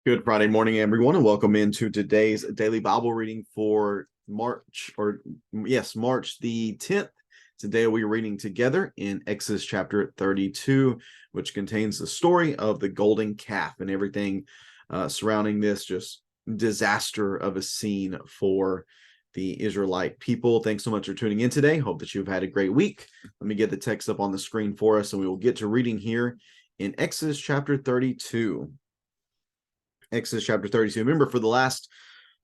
Good Friday morning, everyone, and welcome into today's daily Bible reading for March the 10th. Today we are reading together in Exodus chapter 32, which contains the story of the golden calf and everything surrounding this just disaster of a scene for the Israelite people. Thanks so much for tuning in today. Hope that you've had a great week. Let me get the text up on the screen for us, and we will get to reading here in Exodus chapter 32. Exodus chapter 32. Remember, for the last,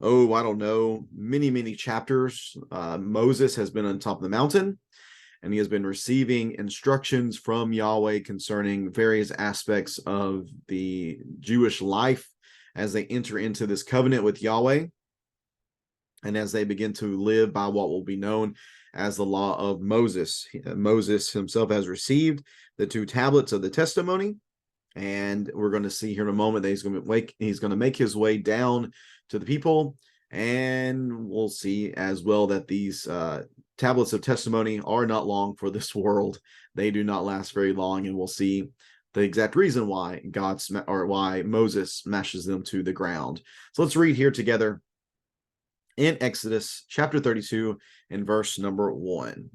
I don't know, many chapters, Moses has been on top of the mountain, and he has been receiving instructions from Yahweh concerning various aspects of the Jewish life as they enter into this covenant with Yahweh, and as they begin to live by what will be known as the law of Moses. Moses himself has received the two tablets of the testimony, and we're going to see here in a moment that he's going to make his way down to the people, and we'll see as well that these tablets of testimony are not long for this world. They do not last very long, and we'll see the exact reason why why Moses smashes them to the ground. So let's read here together in Exodus chapter 32 and verse number 1.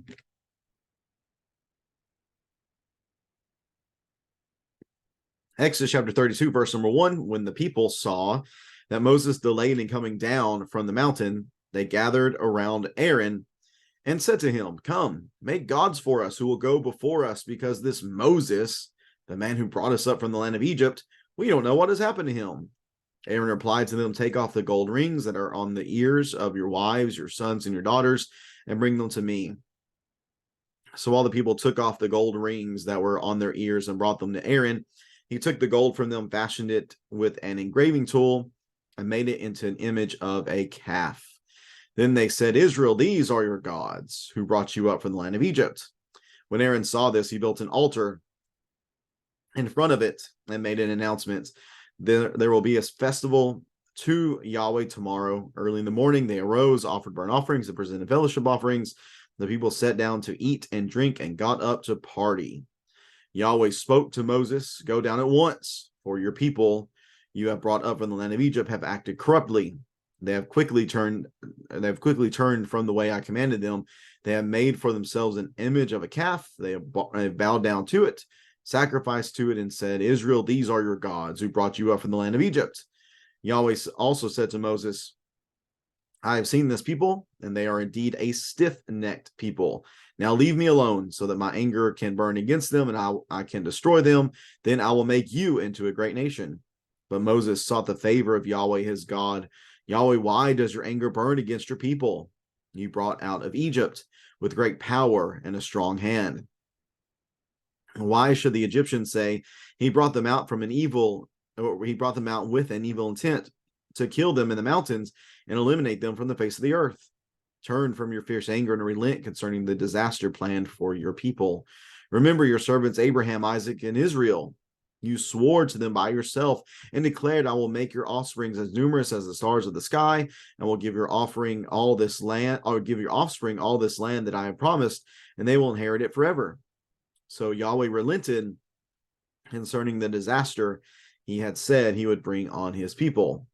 Exodus chapter 32, verse number 1. When the people saw that Moses delayed in coming down from the mountain, they gathered around Aaron and said to him, "Come, make gods for us who will go before us, because this Moses, the man who brought us up from the land of Egypt, we don't know what has happened to him." Aaron replied to them, "Take off the gold rings that are on the ears of your wives, your sons, and your daughters, and bring them to me." So all the people took off the gold rings that were on their ears and brought them to Aaron. He took the gold from them, fashioned it with an engraving tool, and made it into an image of a calf. Then they said, "Israel, these are your gods who brought you up from the land of Egypt." When Aaron saw this, he built an altar in front of it and made an announcement. There will be a festival to Yahweh tomorrow. Early in the morning, they arose, offered burnt offerings, and presented fellowship offerings. The people sat down to eat and drink and got up to party. Yahweh spoke to Moses, "Go down at once, for your people you have brought up from the land of Egypt have acted corruptly. They have quickly turned from the way I commanded them. They have made for themselves an image of a calf. They have bowed down to it, sacrificed to it, and said, 'Israel, these are your gods who brought you up from the land of Egypt.' Yahweh also said to Moses, 'I have seen this people, and they are indeed a stiff-necked people. Now leave me alone, so that my anger can burn against them, and I can destroy them. Then I will make you into a great nation.' But Moses sought the favor of Yahweh his God. 'Yahweh, why does your anger burn against your people? You brought out of Egypt with great power and a strong hand. Why should the Egyptians say, he brought them out with an evil intent, to kill them in the mountains and eliminate them from the face of the earth? Turn from your fierce anger and relent concerning the disaster planned for your people. Remember your servants Abraham, Isaac, and Israel. You swore to them by yourself and declared, I will make your offspring as numerous as the stars of the sky, and will give your offspring all this land that I have promised, and they will inherit it forever.' So Yahweh relented concerning the disaster he had said he would bring on his people.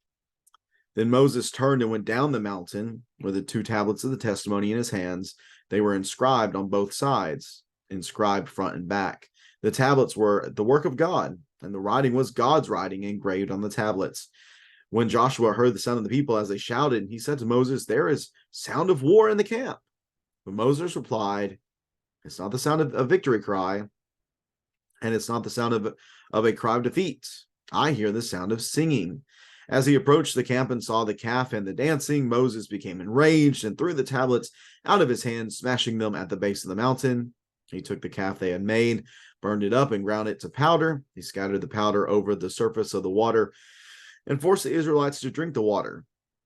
Then Moses turned and went down the mountain with the two tablets of the testimony in his hands. They were inscribed on both sides, inscribed front and back. The tablets were the work of God, and the writing was God's writing engraved on the tablets. When Joshua heard the sound of the people as they shouted, he said to Moses, 'There is sound of war in the camp.' But Moses replied, 'It's not the sound of a victory cry, and it's not the sound of a cry of defeat. I hear the sound of singing.' As he approached the camp and saw the calf and the dancing, Moses became enraged and threw the tablets out of his hand, smashing them at the base of the mountain. He took the calf they had made, burned it up, and ground it to powder. He scattered the powder over the surface of the water and forced the Israelites to drink the water.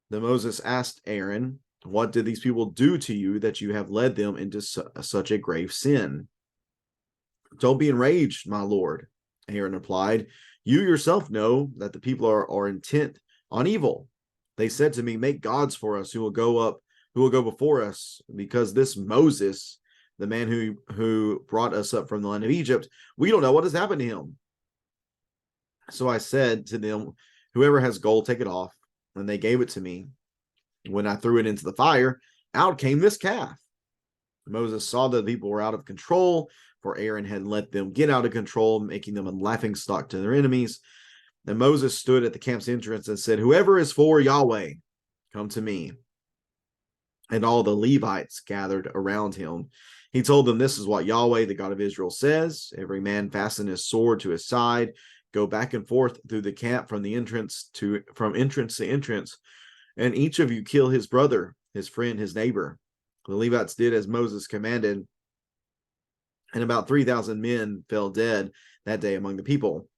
Then Moses asked Aaron, 'What did these people do to you that you have led them into such a grave sin?' 'Don't be enraged, my lord,' Aaron replied. 'You yourself know that the people are intent on evil. They said to me, make gods for us who will go before us, because this Moses, the man who brought us up from the land of Egypt, we don't know what has happened to him.' So I said to them, Whoever has gold, take it off. And they gave it to me. When I threw it into the fire, out came this calf. Moses saw that the people were out of control, for Aaron had let them get out of control, making them a laughingstock to their enemies. Then Moses stood at the camp's entrance and said, "Whoever is for Yahweh, come to me." And all the Levites gathered around him. He told them, "This is what Yahweh, the God of Israel, says. Every man fasten his sword to his side, go back and forth through the camp from entrance to entrance, and each of you kill his brother, his friend, his neighbor." The Levites did as Moses commanded, and about 3,000 men fell dead that day among the people.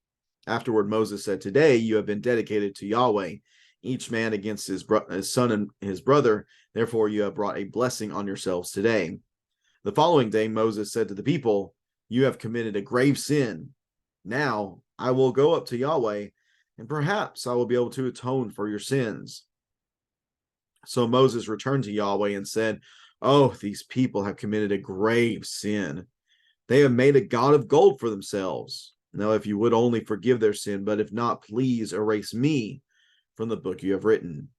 Afterward, Moses said, "Today you have been dedicated to Yahweh, each man against his son and his brother. Therefore, you have brought a blessing on yourselves today." The following day, Moses said to the people, "You have committed a grave sin. Now I will go up to Yahweh, and perhaps I will be able to atone for your sins." So Moses returned to Yahweh and said, "Oh, these people have committed a grave sin. They have made a god of gold for themselves. Now, if you would only forgive their sin, but if not, please erase me from the book you have written."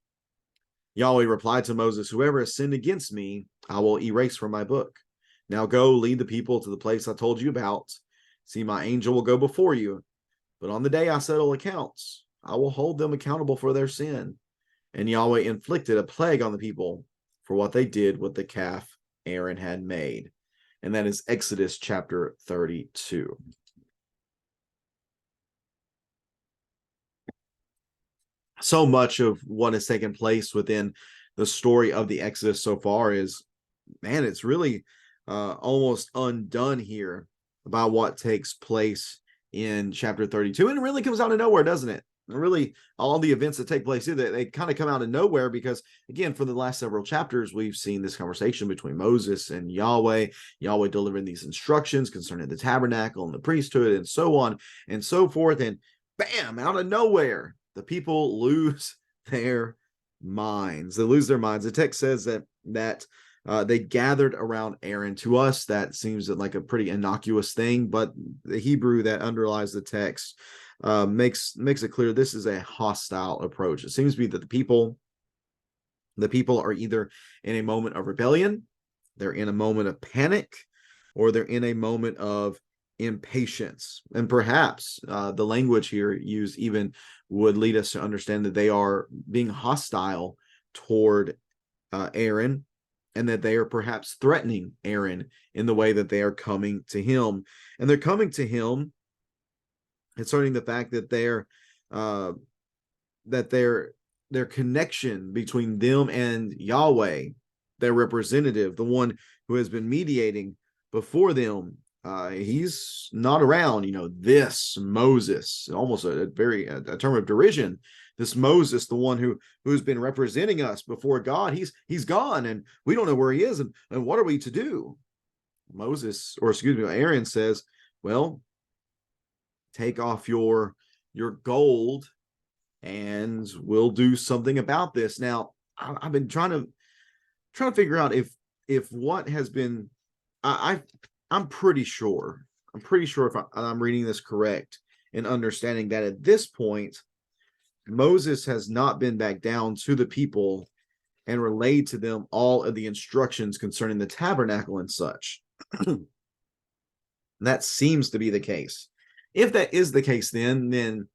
Yahweh replied to Moses, "Whoever has sinned against me, I will erase from my book. Now go, lead the people to the place I told you about. See, my angel will go before you. But on the day I settle accounts, I will hold them accountable for their sin." And Yahweh inflicted a plague on the people for what they did with the calf Aaron had made. And that is Exodus chapter 32. So much of what has taken place within the story of the Exodus so far is, man, it's really almost undone here about what takes place in chapter 32. And it really comes out of nowhere, doesn't it? And really, all the events that take place here, they kind of come out of nowhere because, again, for the last several chapters, we've seen this conversation between Moses and Yahweh delivering these instructions concerning the tabernacle and the priesthood and so on and so forth. And bam, out of nowhere, the people lose their minds. They lose their minds. The text says that they gathered around Aaron. To us, that seems like a pretty innocuous thing, but the Hebrew that underlies the text makes it clear this is a hostile approach. It seems to be that the people are either in a moment of rebellion, they're in a moment of panic, or they're in a moment of impatience. And perhaps the language here used even would lead us to understand that they are being hostile toward Aaron, and that they are perhaps threatening Aaron in the way that they are coming to him. And they're coming to him concerning the fact that their connection between them and Yahweh, their representative, the one who has been mediating before them, he's not around. This Moses, almost a term of derision. This Moses, the one who's been representing us before God, he's gone, and we don't know where he is, and what are we to do? Aaron says, "Well, take off your gold, and we'll do something about this." Now, I've been trying to figure out if what has been, I'm pretty sure if I'm reading this correct and understanding that at this point, Moses has not been back down to the people and relayed to them all of the instructions concerning the tabernacle and such. That seems to be the case. If that is the case, then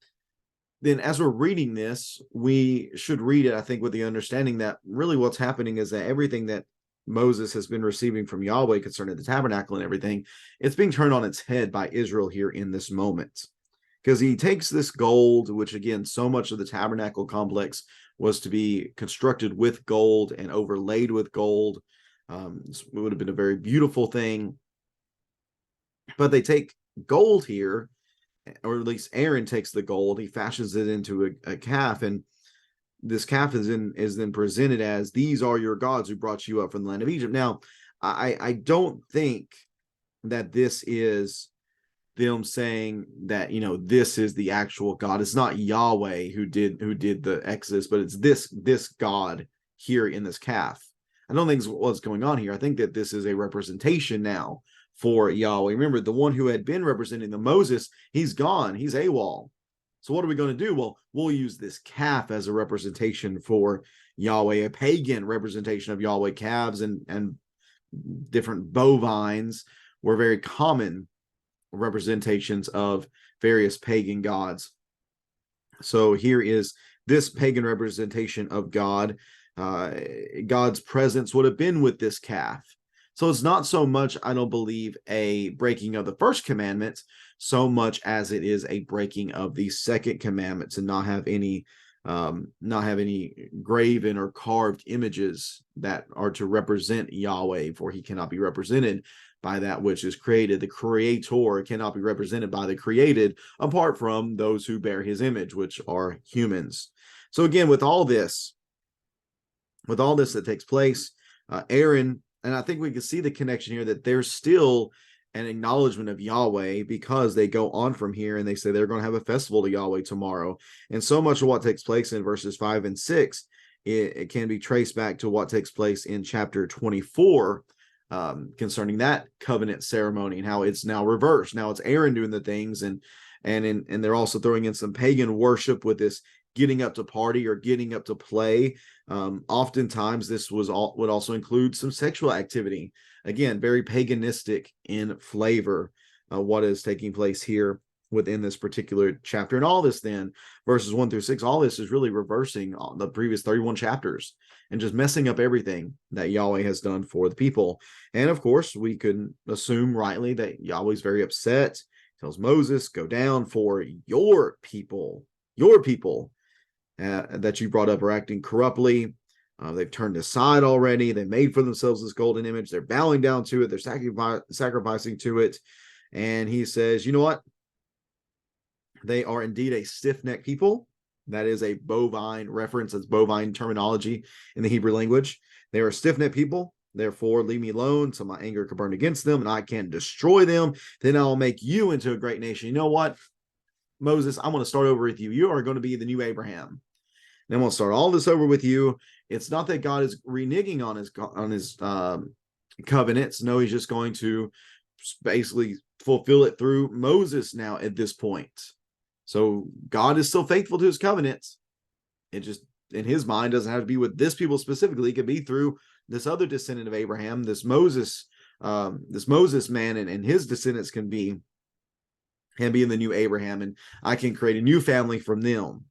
as we're reading this, we should read it, I think, with the understanding that really what's happening is that everything that Moses has been receiving from Yahweh concerning the tabernacle and everything, it's being turned on its head by Israel here in this moment. Because he takes this gold, which, again, so much of the tabernacle complex was to be constructed with gold and overlaid with gold. It would have been a very beautiful thing. But they take gold here, or at least Aaron takes the gold, he fashions it into a calf, and this calf is then presented as, "These are your gods who brought you up from the land of Egypt." Now, I don't think that this is them saying that this is the actual God. It's not Yahweh who did the Exodus, but it's this God here in this calf. I don't think what's going on here. I think that this is a representation now for Yahweh. Remember, the one who had been representing the Moses, he's gone. He's AWOL. So what are we going to do? Well, we'll use this calf as a representation for Yahweh, a pagan representation of Yahweh. Calves and different bovines were very common representations of various pagan gods. So here is this pagan representation of God. God's presence would have been with this calf. So it's not so much, I don't believe, a breaking of the first commandment, so much as it is a breaking of the second commandment to not have any graven or carved images that are to represent Yahweh, for he cannot be represented by that which is created. The creator cannot be represented by the created, apart from those who bear his image, which are humans. So again, with all this that takes place, Aaron, and I think we can see the connection here, that there's still an acknowledgement of Yahweh, because they go on from here and they say they're going to have a festival to Yahweh tomorrow. And so much of what takes place in verses 5 and 6, it can be traced back to what takes place in chapter 24 concerning that covenant ceremony, and how it's now reversed. Now it's Aaron doing the things, and they're also throwing in some pagan worship with this getting up to party or getting up to play. Oftentimes this would also include some sexual activity. Again, very paganistic in flavor, what is taking place here within this particular chapter. And all this then, verses 1 through 6, all this is really reversing the previous 31 chapters and just messing up everything that Yahweh has done for the people. And of course, we could assume rightly that Yahweh's very upset. He tells Moses, go down, for your people that you brought up are acting corruptly. They've turned aside already. They made for themselves this golden image. They're bowing down to it. They're sacrificing to it. And he says, you know what? They are indeed a stiff-necked people. That is a bovine reference. That's bovine terminology in the Hebrew language. They are a stiff-necked people. Therefore, leave me alone so my anger can burn against them and I can destroy them. Then I'll make you into a great nation. You know what, Moses, I'm going to start over with you. You are going to be the new Abraham. Then we'll start all this over with you. It's not that God is reneging on his covenants. No, he's just going to basically fulfill it through Moses now at this point. So God is still faithful to his covenants. It just, in his mind, doesn't have to be with this people specifically. It could be through this other descendant of Abraham, this Moses man, and his descendants can be in the new Abraham, and I can create a new family from them.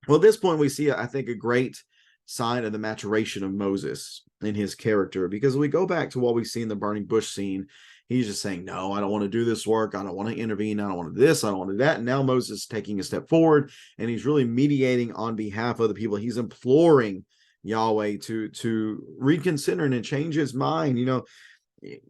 Well, at this point, we see, I think, a great sign of the maturation of Moses in his character, because we go back to what we see in the burning bush scene. He's just saying, no, I don't want to do this work. I don't want to intervene. I don't want to do this. I don't want to do that. And now Moses is taking a step forward, and he's really mediating on behalf of the people. He's imploring Yahweh to reconsider and change his mind. You know,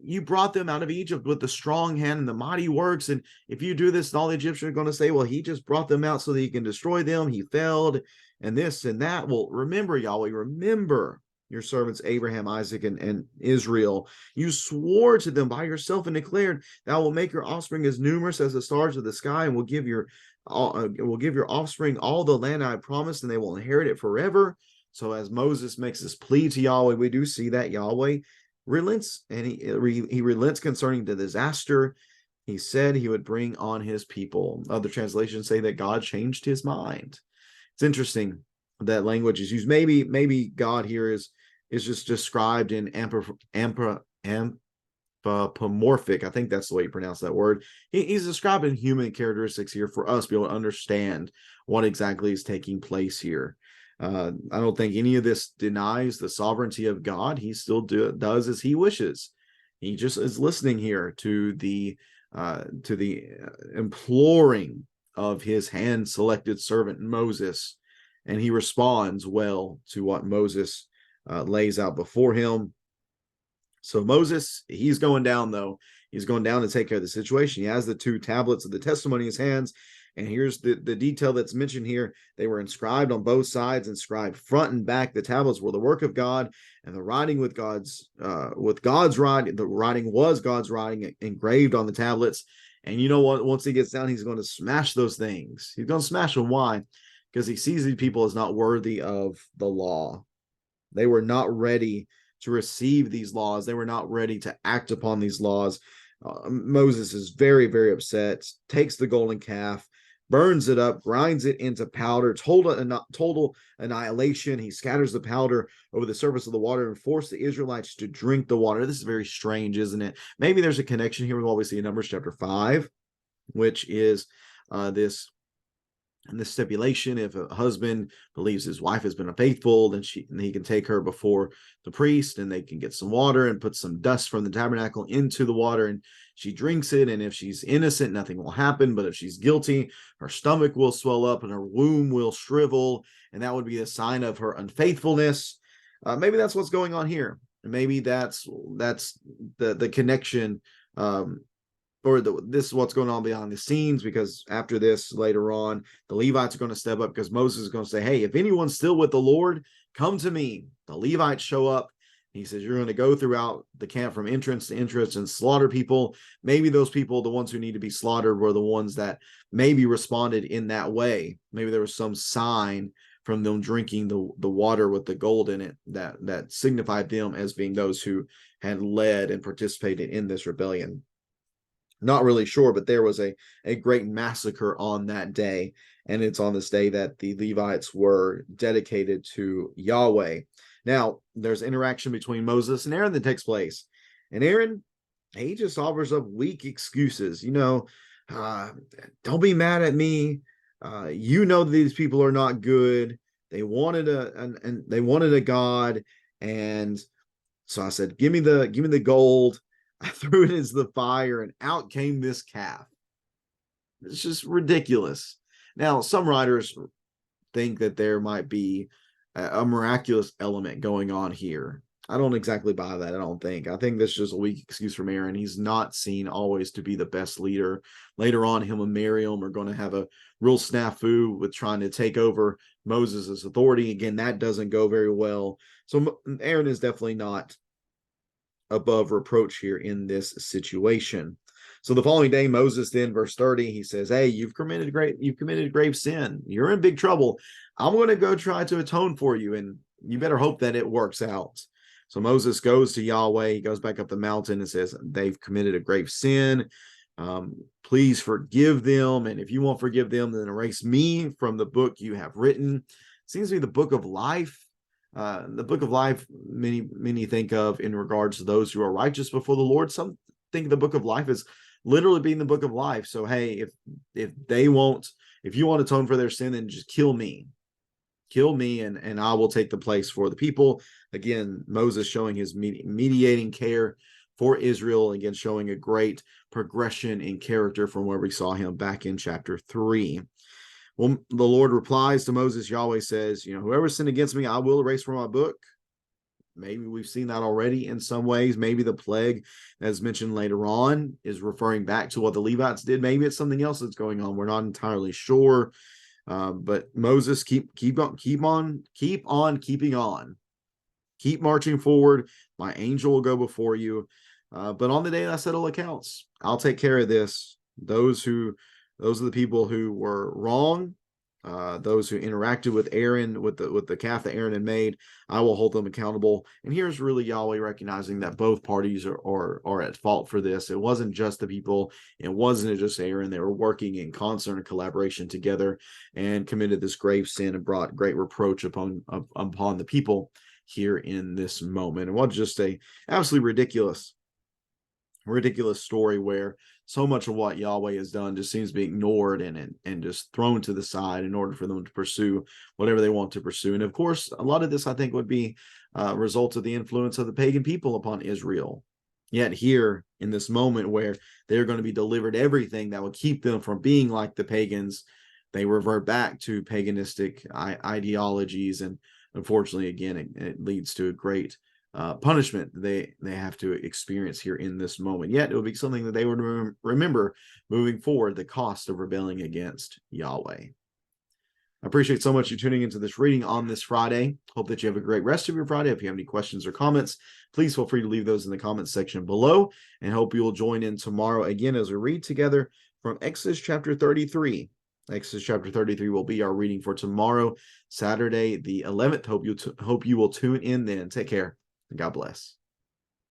you brought them out of Egypt with the strong hand and the mighty works. And if you do this, all the Egyptians are going to say, well, he just brought them out so that he can destroy them. He failed, and this and that. Well, remember, Yahweh, remember your servants Abraham, Isaac, and Israel. You swore to them by yourself and declared, thou will make your offspring as numerous as the stars of the sky, and will give your offspring all the land I promised, and they will inherit it forever. So as Moses makes this plea to Yahweh, we do see that Yahweh relents, and he relents concerning the disaster he said he would bring on his people. Other translations say that God changed his mind. It's interesting that language is used. Maybe God here is just described in anthropomorphic. I think that's the way you pronounce that word. He's describing human characteristics here for us to be able to understand what exactly is taking place here. I don't think any of this denies the sovereignty of God. He still does as he wishes. He just is listening here to the imploring of his hand-selected servant Moses, and he responds well to what Moses lays out before him. So Moses, he's going down, though. He's going down to take care of the situation. He has the 2 tablets of the testimony in his hands. And here's the detail that's mentioned here. They were inscribed on both sides, inscribed front and back. The tablets were the work of God, and the writing with God's writing. The writing was God's writing engraved on the tablets. And you know what? Once he gets down, he's going to smash those things. He's going to smash them. Why? Because he sees these people as not worthy of the law. They were not ready to receive these laws. They were not ready to act upon these laws. Moses is very, very upset, takes the golden calf, burns it up, grinds it into powder, total annihilation. He scatters the powder over the surface of the water and forced the Israelites to drink the water. This is very strange, isn't it? Maybe there's a connection here with what we see in Numbers chapter 5, which is this stipulation: if a husband believes his wife has been unfaithful, then he can take her before the priest, and they can get some water and put some dust from the tabernacle into the water, and she drinks it. And if she's innocent, nothing will happen. But if she's guilty, her stomach will swell up and her womb will shrivel, and that would be a sign of her unfaithfulness. Maybe that's what's going on here. Maybe that's the connection. This is what's going on behind the scenes, because after this, later on, the Levites are going to step up, because Moses is going to say, hey, if anyone's still with the Lord, come to me. The Levites show up. He says, you're going to go throughout the camp from entrance to entrance and slaughter people. Maybe those people, the ones who need to be slaughtered, were the ones that maybe responded in that way. Maybe there was some sign from them drinking the water with the gold in it that signified them as being those who had led and participated in this rebellion. Not really sure, but there was a great massacre on that day, and it's on this day that the Levites were dedicated to Yahweh. Now, there's interaction between Moses and Aaron that takes place, and Aaron, he just offers up weak excuses. Don't be mad at me. These people are not good. They wanted a god, and so I said, give me the gold. I threw it into the fire, and out came this calf. It's just ridiculous. Now, some writers think that there might be a miraculous element going on here. I don't exactly buy that, I don't think. I think that's just a weak excuse from Aaron. He's not seen always to be the best leader. Later on, him and Miriam are going to have a real snafu with trying to take over Moses' authority. Again, that doesn't go very well. So Aaron is definitely not above reproach here in this situation. So the following day, Moses then, verse 30, he says, hey, you've committed grave sin. You're in big trouble. I'm going to go try to atone for you, and you better hope that it works out. So Moses goes to Yahweh. He goes back up the mountain and says, they've committed a grave sin. Please forgive them. And if you won't forgive them, then erase me from the book you have written. It seems to be the book of life. The book of life, many think of in regards to those who are righteous before the Lord. Some think the book of life is literally being the book of life. So, hey, if you want to atone for their sin, then just kill me, and I will take the place for the people. Again, Moses showing his mediating care for Israel, again, showing a great progression in character from where we saw him back in chapter 3. Well, the Lord replies to Moses. Yahweh says, whoever sinned against me, I will erase from my book. Maybe we've seen that already in some ways. Maybe the plague, as mentioned later on, is referring back to what the Levites did. Maybe it's something else that's going on. We're not entirely sure. But Moses, keep on keeping on. Keep marching forward. My angel will go before you. But on the day that I settle accounts, I'll take care of this. Those are the people who were wrong. Those who interacted with Aaron, with the calf that Aaron had made, I will hold them accountable. And here's really Yahweh recognizing that both parties are at fault for this. It wasn't just the people. It wasn't just Aaron. They were working in concert and collaboration together and committed this grave sin and brought great reproach upon the people here in this moment. It was just a absolutely ridiculous story where so much of what Yahweh has done just seems to be ignored and just thrown to the side in order for them to pursue whatever they want to pursue. And of course, a lot of this, I think, would be results of the influence of the pagan people upon Israel. Yet here in this moment where they're going to be delivered everything that would keep them from being like the pagans, they revert back to paganistic ideologies. And unfortunately, again, it leads to a great punishment they have to experience here in this moment. Yet it will be something that they would remember moving forward, the cost of rebelling against Yahweh. I appreciate so much you tuning into this reading on this Friday. Hope that you have a great rest of your Friday. If you have any questions or comments, please feel free to leave those in the comments section below, and hope you will join in tomorrow again as we read together from Exodus chapter 33. Exodus chapter 33 will be our reading for tomorrow, Saturday the 11th. Hope you will tune in then. Take care. God bless.